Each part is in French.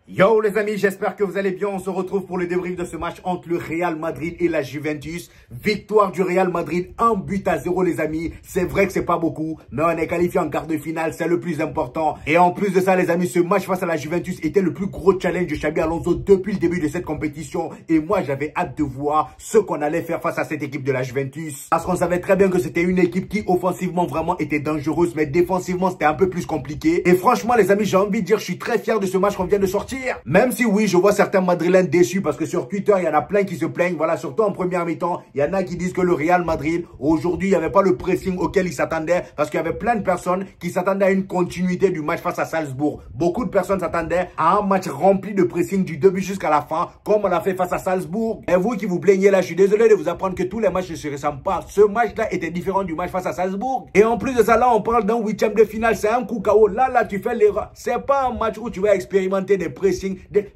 Yo les amis, j'espère que vous allez bien. On se retrouve pour le débrief de ce match entre le Real Madrid et la Juventus. Victoire du Real Madrid, 1-0 les amis. C'est vrai que c'est pas beaucoup, mais on est qualifié en quart de finale, c'est le plus important. Et en plus de ça les amis, ce match face à la Juventus était le plus gros challenge de Xabi Alonso depuis le début de cette compétition. Et moi j'avais hâte de voir ce qu'on allait faire face à cette équipe de la Juventus. Parce qu'on savait très bien que c'était une équipe qui offensivement vraiment était dangereuse, mais défensivement c'était un peu plus compliqué. Et franchement les amis, j'ai envie de dire, je suis très fier de ce match qu'on vient de sortir. Même si oui, je vois certains Madrilènes déçus parce que sur Twitter, il y en a plein qui se plaignent. Voilà, surtout en première mi-temps, il y en a qui disent que le Real Madrid, aujourd'hui, il n'y avait pas le pressing auquel ils s'attendaient parce qu'il y avait plein de personnes qui s'attendaient à une continuité du match face à Salzbourg. Beaucoup de personnes s'attendaient à un match rempli de pressing du début jusqu'à la fin, comme on l'a fait face à Salzbourg. Et vous qui vous plaignez là, je suis désolé de vous apprendre que tous les matchs ne se ressemblent pas. Ce match-là était différent du match face à Salzbourg. Et en plus de ça, là, on parle d'un huitième de finale. C'est un coup KO. Là, tu fais l'erreur. C'est pas un match où tu vas expérimenter des pressings.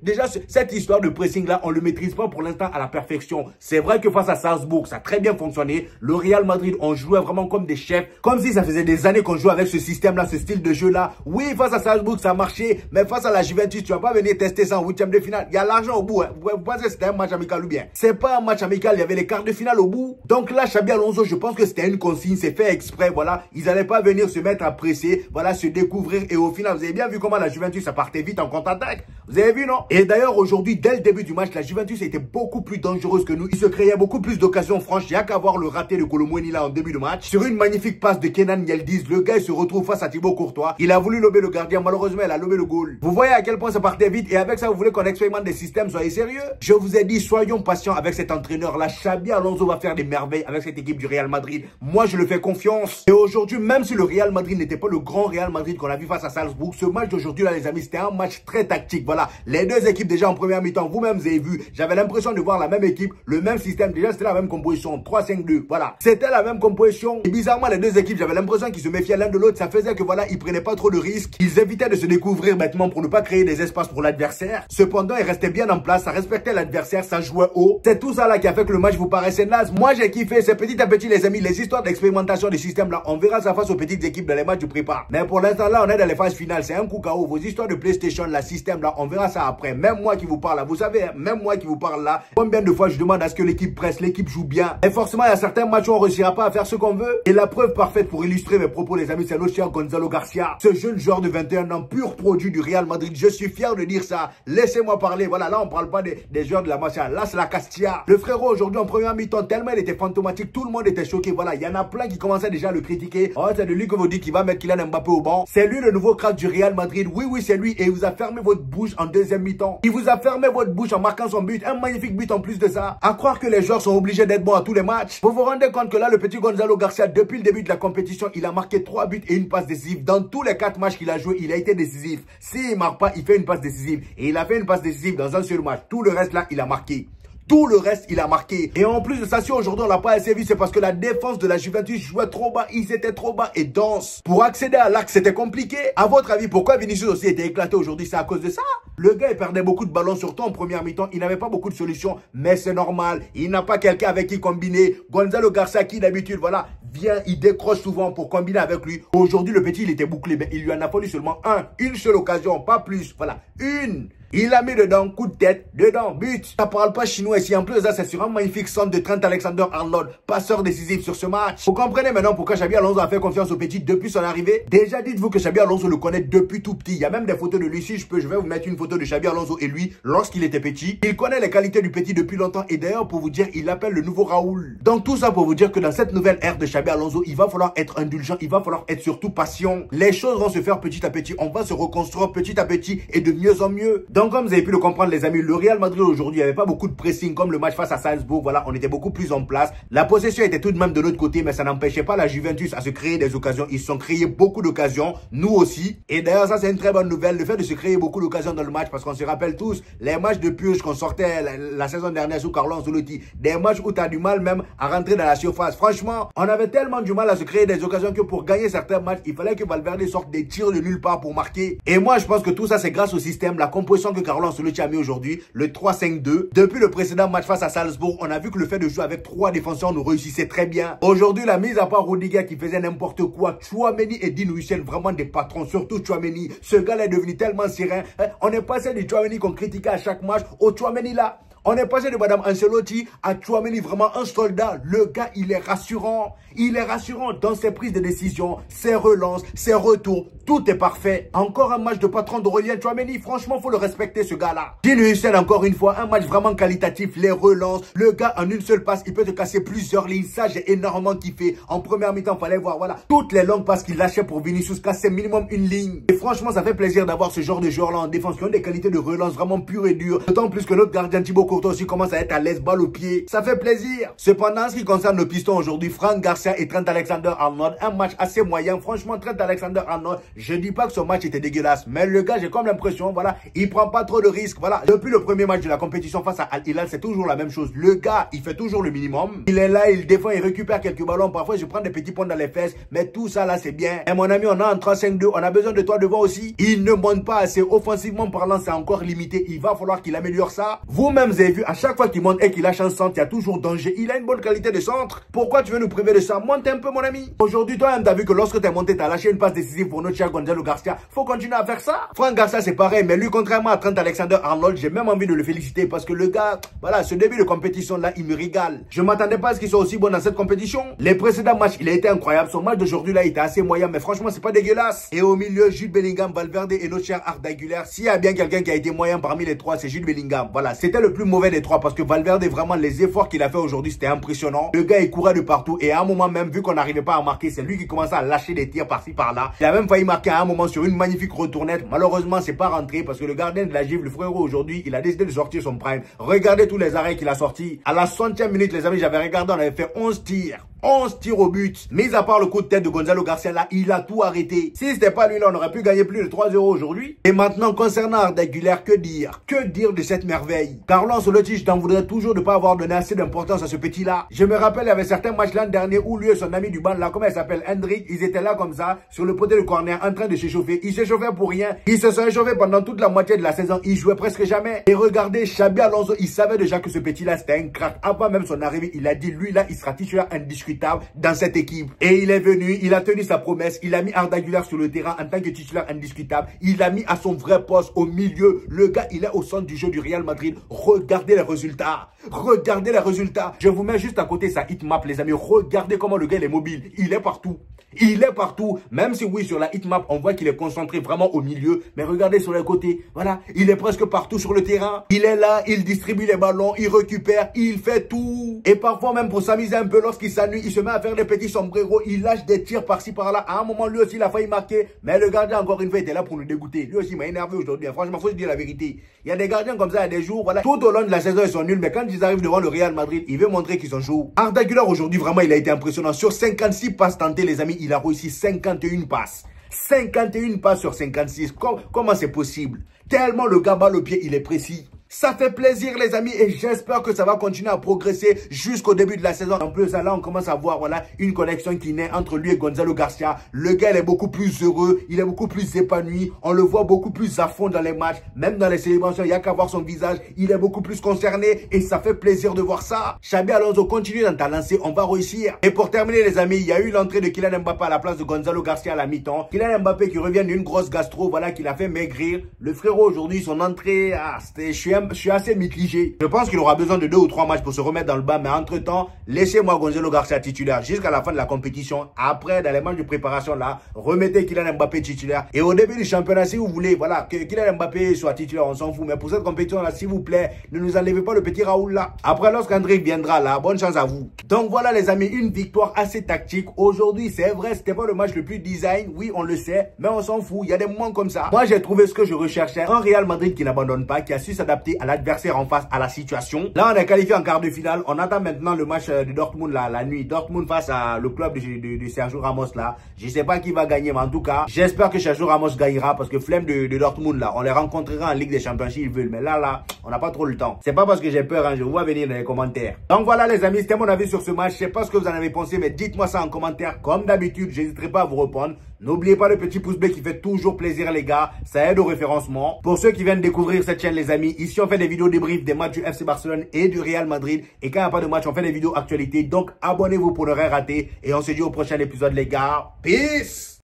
Déjà, cette histoire de pressing-là, on ne le maîtrise pas pour l'instant à la perfection. C'est vrai que face à Salzbourg, ça a très bien fonctionné. Le Real Madrid, on jouait vraiment comme des chefs. Comme si ça faisait des années qu'on jouait avec ce système-là, ce style de jeu-là. Oui, face à Salzbourg, ça a marché. Mais face à la Juventus, tu vas pas venir tester ça en huitième de finale. Il y a l'argent au bout. Hein. Vous pensez que c'était un match amical ou bien? C'est pas un match amical, il y avait les quarts de finale au bout. Donc là, Xabi Alonso, je pense que c'était une consigne. C'est fait exprès, voilà. Ils n'allaient pas venir se mettre à presser, voilà, se découvrir. Et au final, vous avez bien vu comment la Juventus, ça partait vite en contre-attaque. Vous avez vu, non? Et d'ailleurs, aujourd'hui, dès le début du match, la Juventus était beaucoup plus dangereuse que nous. Il se créait beaucoup plus d'occasions franches. Il n'y a qu'à voir le raté de Kolo Muani là en début de match. Sur une magnifique passe de Kenan Yildiz, le gars il se retrouve face à Thibaut Courtois. Il a voulu lober le gardien. Malheureusement, il a lobé le goal. Vous voyez à quel point ça partait vite. Et avec ça, vous voulez qu'on expérimente des systèmes. Soyez sérieux. Je vous ai dit, soyons patients avec cet entraîneur-là. Xabi Alonso va faire des merveilles avec cette équipe du Real Madrid. Moi, je le fais confiance. Et aujourd'hui, même si le Real Madrid n'était pas le grand Real Madrid qu'on a vu face à Salzbourg, ce match d'aujourd'hui là, les amis, c'était un match très tactique. Voilà. Les deux équipes déjà en première mi-temps, vous-même vous avez vu, j'avais l'impression de voir la même équipe, le même système. Déjà, c'était la même composition, 3-5-2. Voilà. C'était la même composition. Et bizarrement, les deux équipes, j'avais l'impression qu'ils se méfiaient l'un de l'autre. Ça faisait que voilà, ils prenaient pas trop de risques. Ils évitaient de se découvrir bêtement pour ne pas créer des espaces pour l'adversaire. Cependant, ils restaient bien en place. Ça respectait l'adversaire, ça jouait haut. C'est tout ça là qui a fait que le match vous paraissait naze. Moi, j'ai kiffé. C'est petit à petit, les amis, les histoires d'expérimentation des systèmes là. On verra ça face aux petites équipes dans les matchs du prépa. Mais pour l'instant là, on est dans les phases finales. C'est un coup KO. Vos histoires de PlayStation, la système là, on verra ça après. Même moi qui vous parle là, vous savez, hein, même moi qui vous parle là, combien de fois je demande à ce que l'équipe presse, l'équipe joue bien. Et forcément, il y a certains matchs où on ne réussira pas à faire ce qu'on veut. Et la preuve parfaite pour illustrer mes propos, les amis, c'est notre cher Gonzalo Garcia. Ce jeune joueur de 21 ans, pur produit du Real Madrid. Je suis fier de dire ça. Laissez-moi parler. Voilà, là, on parle pas des joueurs de la Masia. Là, c'est la Castilla. Le frérot, aujourd'hui, en première mi-temps, tellement il était fantomatique, tout le monde était choqué. Voilà, il y en a plein qui commençaient déjà à le critiquer. Oh, c'est de lui que vous dites qu'il va mettre Kylian Mbappé au banc. C'est lui le nouveau crack du Real Madrid. Oui, oui, c'est lui. Et il vous a fermé votre bouche en deuxième mi-temps. Il vous a fermé votre bouche en marquant son but. Un magnifique but en plus de ça. À croire que les joueurs sont obligés d'être bons à tous les matchs. Vous vous rendez compte que là, le petit Gonzalo Garcia, depuis le début de la compétition, il a marqué 3 buts et une passe décisive. Dans tous les 4 matchs qu'il a joué, il a été décisif. S'il ne marque pas, il fait une passe décisive. Et il a fait une passe décisive dans un seul match. Tout le reste là, il a marqué. Tout le reste, il a marqué. Et en plus de ça, si aujourd'hui on l'a pas assez vu, c'est parce que la défense de la Juventus jouait trop bas. Ils étaient trop bas et denses. Pour accéder à l'axe, c'était compliqué. À votre avis, pourquoi Vinicius aussi était éclaté aujourd'hui? C'est à cause de ça? Le gars, il perdait beaucoup de ballons, surtout en première mi-temps. Il n'avait pas beaucoup de solutions, mais c'est normal. Il n'a pas quelqu'un avec qui combiner. Gonzalo Garcia, qui d'habitude, voilà, vient, il décroche souvent pour combiner avec lui. Aujourd'hui, le petit, il était bouclé, mais il lui en a fallu seulement une seule occasion, pas plus. Voilà, une. Il a mis dedans, coup de tête, dedans, but. Ça parle pas chinois ici. En plus, ça, c'est sur un magnifique centre de Trent Alexander-Arnold, passeur décisif sur ce match. Vous comprenez maintenant pourquoi Xabi Alonso a fait confiance au petit depuis son arrivée? Déjà, dites-vous que Xabi Alonso le connaît depuis tout petit. Il y a même des photos de lui. Si je vais vous mettre une photo de Xabi Alonso et lui, lorsqu'il était petit. Il connaît les qualités du petit depuis longtemps. Et d'ailleurs, pour vous dire, il l'appelle le nouveau Raoul. Donc, tout ça pour vous dire que dans cette nouvelle ère de Xabi Alonso, il va falloir être indulgent. Il va falloir être surtout patient. Les choses vont se faire petit à petit. On va se reconstruire petit à petit et de mieux en mieux. Donc, comme vous avez pu le comprendre, les amis, le Real Madrid aujourd'hui, il n'y avait pas beaucoup de pressing comme le match face à Salzbourg. Voilà, on était beaucoup plus en place. La possession était tout de même de l'autre côté, mais ça n'empêchait pas la Juventus à se créer des occasions. Ils se sont créés beaucoup d'occasions, nous aussi. Et d'ailleurs, ça c'est une très bonne nouvelle, le fait de se créer beaucoup d'occasions dans le match, parce qu'on se rappelle tous les matchs de purge qu'on sortait la saison dernière sous Carlo Ancelotti. Des matchs où tu as du mal même à rentrer dans la surface. Franchement, on avait tellement du mal à se créer des occasions que pour gagner certains matchs, il fallait que Valverde sorte des tirs de nulle part pour marquer. Et moi, je pense que tout ça, c'est grâce au système, la composition leçon que Carlo Ancelotti a mis aujourd'hui, le 3-5-2. Depuis le précédent match face à Salzbourg, on a vu que le fait de jouer avec 3 défenseurs nous réussissait très bien. Aujourd'hui, la mise à part Rudiger qui faisait n'importe quoi, Tchouaméni et Dean Huijsen, vraiment des patrons, surtout Tchouaméni. Ce gars-là est devenu tellement serein. On est passé du Tchouaméni qu'on critiquait à chaque match au Tchouaméni là. On est passé de Madame Ancelotti à Tchouaméni, vraiment un soldat. Le gars, il est rassurant. Il est rassurant dans ses prises de décision, ses relances, ses retours. Tout est parfait. Encore un match de patron d'Aurélien Tchouaméni. Franchement, faut le respecter, ce gars-là. Dean Huijsen, encore une fois, un match vraiment qualitatif. Les relances. Le gars, en une seule passe, il peut te casser plusieurs lignes. Ça, j'ai énormément kiffé. En première mi-temps, fallait voir, voilà, toutes les longues passes qu'il lâchait pour Vinicius, casser minimum une ligne. Et franchement, ça fait plaisir d'avoir ce genre de joueurs-là en défense qui ont des qualités de relance vraiment pures et dures. D'autant plus que notre gardien Thibaut Courtois aussi commence à être à l'aise, balle au pied. Ça fait plaisir. Cependant, en ce qui concerne le piston aujourd'hui, Franck Garcia et Trent Alexander-Arnold, un match assez moyen. Franchement, Trent Alexander-Arnold, je dis pas que son match était dégueulasse, mais le gars, j'ai comme l'impression, voilà, il prend pas trop de risques. Voilà, depuis le premier match de la compétition face à Al Hilal, c'est toujours la même chose. Le gars, il fait toujours le minimum. Il est là, il défend, il récupère quelques ballons. Parfois, je prends des petits points dans les fesses, mais tout ça là, c'est bien. Et mon ami, on a un 3-5-2, on a besoin de toi devant aussi. Il ne monte pas assez. Offensivement parlant, c'est encore limité. Il va falloir qu'il améliore ça. Vous-même, vous avez vu, à chaque fois qu'il monte et qu'il lâche un centre, il y a toujours danger. Il a une bonne qualité de centre. Pourquoi tu veux nous priver de ça? Monte un peu, mon ami. Aujourd'hui, toi-même, t'as vu que lorsque t'es monté, t'as lâché une passe décisive pour notre cher Gonzalo Garcia. Faut continuer à faire ça. Franck Garcia, c'est pareil, mais lui, contrairement à Trent Alexander-Arnold, j'ai même envie de le féliciter parce que le gars, voilà, ce début de compétition là, il me régale. Je m'attendais pas à ce qu'il soit aussi bon dans cette compétition. Les précédents matchs, il a été incroyable. Son match d'aujourd'hui là, il était assez moyen, mais franchement, c'est pas dégueulasse. Et au milieu, Jude Bellingham, Valverde et notre cher Arda Güler. S'il y a bien quelqu'un qui a été moyen parmi les trois, c'est Jude Bellingham. Voilà, c'était le plus mauvais des trois parce que Valverde, vraiment, les efforts qu'il a fait aujourd'hui, c'était impressionnant. Le gars, il courait de partout et à un moment même, vu qu'on n'arrivait pas à marquer, c'est lui qui commençait à lâcher des tirs par-ci par-là. Il a même failli marquer à un moment sur une magnifique retournette. Malheureusement, c'est pas rentré parce que le gardien de la Givre, le frérot, aujourd'hui, il a décidé de sortir son prime. Regardez tous les arrêts qu'il a sortis. À la 60e minute, les amis, j'avais regardé, on avait fait 11 tirs. 11 tirs au but. Mis à part le coup de tête de Gonzalo Garcia là, il a tout arrêté. Si c'était pas lui là, on aurait pu gagner plus de 3-0 aujourd'hui. Et maintenant, concernant Arda Güler, que dire? Que dire de cette merveille? Carlo Ancelotti, je t'en voudrais toujours de pas avoir donné assez d'importance à ce petit là. Je me rappelle, il y avait certains matchs l'an dernier où lui et son ami du banc là, comment il s'appelle, Hendrik, ils étaient là comme ça, sur le poteau de corner, en train de s'échauffer. Ils s'échauffaient pour rien. Ils se sont échauffés pendant toute la moitié de la saison. Ils jouaient presque jamais. Et regardez, Xabi Alonso, il savait déjà que ce petit là, c'était un crack. Avant même son arrivée, il a dit, lui là, il sera titulaire indiscutable dans cette équipe. Et il est venu, il a tenu sa promesse, il a mis Arda Güler sur le terrain en tant que titulaire indiscutable. Il l'a mis à son vrai poste au milieu. Le gars, il est au centre du jeu du Real Madrid. Regardez les résultats. Regardez les résultats. Je vous mets juste à côté sa hitmap, les amis. Regardez comment le gars il est mobile. Il est partout. Il est partout. Même si oui, sur la hitmap, on voit qu'il est concentré vraiment au milieu. Mais regardez sur les côtés. Voilà. Il est presque partout sur le terrain. Il est là, il distribue les ballons, il récupère, il fait tout. Et parfois même pour s'amuser un peu, lorsqu'il s'ennuie, il se met à faire des petits sombreros. Il lâche des tirs par-ci par-là. À un moment, lui aussi, il a failli marquer. Mais le gardien, encore une fois, était là pour nous dégoûter. Lui aussi, il m'a énervé aujourd'hui. Franchement, faut se dire la vérité. Il y a des gardiens comme ça, il y a des jours, voilà. Tout au long de la saison, ils sont nuls. Mais quand ils arrivent devant le Real Madrid, ils veulent montrer qu'ils sont chauds. Arda Güler, aujourd'hui, vraiment, il a été impressionnant. Sur 56 passes tentées, les amis, il a réussi 51 passes. 51 passes sur 56. Comment c'est possible? Tellement le gars balle au pied, il est précis. Ça fait plaisir les amis et j'espère que ça va continuer à progresser jusqu'au début de la saison. En plus là on commence à voir voilà une connexion qui naît entre lui et Gonzalo Garcia. Le gars il est beaucoup plus heureux, il est beaucoup plus épanoui. On le voit beaucoup plus à fond dans les matchs. Même dans les célébrations, il n'y a qu'à voir son visage. Il est beaucoup plus concerné et ça fait plaisir de voir ça. Xabi Alonso, continue dans ta lancée, on va réussir. Et pour terminer les amis, il y a eu l'entrée de Kylian Mbappé à la place de Gonzalo Garcia à la mi-temps. Kylian Mbappé qui revient d'une grosse gastro, voilà, qui l'a fait maigrir. Le frérot aujourd'hui, son entrée, je suis assez mitigé. Je pense qu'il aura besoin de 2 ou 3 matchs pour se remettre dans le bas. Mais entre-temps, laissez-moi Gonzalo Garcia titulaire jusqu'à la fin de la compétition. Après, dans les matchs de préparation, là, remettez Kylian Mbappé titulaire. Et au début du championnat, si vous voulez, voilà, que Kylian Mbappé soit titulaire, on s'en fout. Mais pour cette compétition-là, s'il vous plaît, ne nous enlevez pas le petit Raoul là. Après, lorsqu'André viendra là, bonne chance à vous. Donc voilà les amis, une victoire assez tactique. Aujourd'hui, c'est vrai, c'était pas le match le plus design. Oui, on le sait, mais on s'en fout. Il y a des moments comme ça. Moi, j'ai trouvé ce que je recherchais. Un Real Madrid qui n'abandonne pas, qui a su s'adapter à l'adversaire en face, à la situation. Là, on est qualifié en quart de finale. On attend maintenant le match de Dortmund là, la nuit. Dortmund face à le club de Sergio Ramos là. Je sais pas qui va gagner, mais en tout cas, j'espère que Sergio Ramos gagnera parce que flemme de Dortmund là, on les rencontrera en Ligue des Champions s'ils veulent. Mais là, on n'a pas trop le temps. C'est pas parce que j'ai peur, hein, je vous vois venir dans les commentaires. Donc voilà les amis, c'était mon avis sur ce match. Je sais pas ce que vous en avez pensé, mais dites-moi ça en commentaire. Comme d'habitude, j'hésiterai pas à vous répondre. N'oubliez pas le petit pouce bleu qui fait toujours plaisir les gars, ça aide au référencement. Pour ceux qui viennent découvrir cette chaîne les amis, ici on fait des vidéos débrief des matchs du FC Barcelone et du Real Madrid. Et quand il n'y a pas de match, on fait des vidéos actualités. Donc abonnez-vous pour ne rien rater. Et on se dit au prochain épisode les gars. Peace!